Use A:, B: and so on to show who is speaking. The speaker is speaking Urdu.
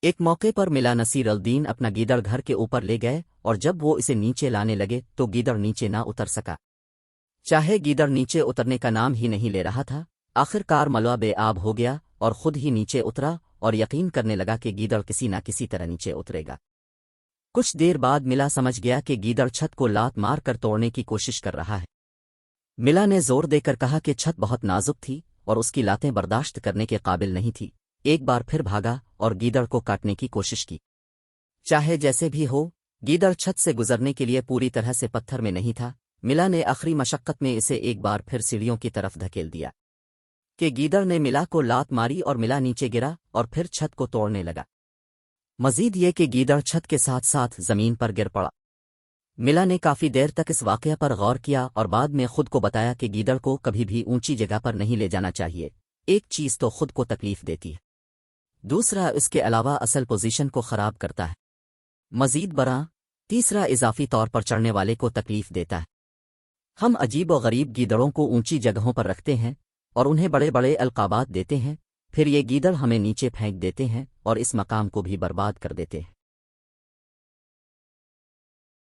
A: ایک موقع پر ملا نصیر الدین اپنا گیدڑ گھر کے اوپر لے گئے اور جب وہ اسے نیچے لانے لگے تو گیدڑ نیچے نہ اتر سکا، چاہے گیدڑ نیچے اترنے کا نام ہی نہیں لے رہا تھا۔ آخر کار ملوا بے آب ہو گیا اور خود ہی نیچے اترا اور یقین کرنے لگا کہ گیدڑ کسی نہ کسی طرح نیچے اترے گا۔ کچھ دیر بعد ملا سمجھ گیا کہ گیدڑ چھت کو لات مار کر توڑنے کی کوشش کر رہا ہے۔ ملا نے زور دے کر کہا کہ چھت بہت نازک تھی اور اس کی لاتیں برداشت کرنے کے قابل نہیں تھی۔ ایک بار پھر بھاگا اور گیدڑ کو کاٹنے کی کوشش کی۔ چاہے جیسے بھی ہو، گیدڑ چھت سے گزرنے کے لیے پوری طرح سے پتھر میں نہیں تھا۔ ملا نے آخری مشقت میں اسے ایک بار پھر سیڑھیوں کی طرف دھکیل دیا کہ گیدڑ نے ملا کو لات ماری اور ملا نیچے گرا اور پھر چھت کو توڑنے لگا۔ مزید یہ کہ گیدڑ چھت کے ساتھ ساتھ زمین پر گر پڑا۔ ملا نے کافی دیر تک اس واقعہ پر غور کیا اور بعد میں خود کو بتایا کہ گیدڑ کو کبھی بھی اونچی جگہ پر نہیں لے جانا چاہیے۔ ایک چیز تو خود کو تکلیف دیتی ہے، دوسرا اس کے علاوہ اصل پوزیشن کو خراب کرتا ہے، مزید برآں تیسرا اضافی طور پر چڑھنے والے کو تکلیف دیتا ہے۔ ہم عجیب و غریب گیدڑوں کو اونچی جگہوں پر رکھتے ہیں اور انہیں بڑے بڑے القابات دیتے ہیں، پھر یہ گیدڑ ہمیں نیچے پھینک دیتے ہیں اور اس مقام کو بھی برباد کر دیتے ہیں۔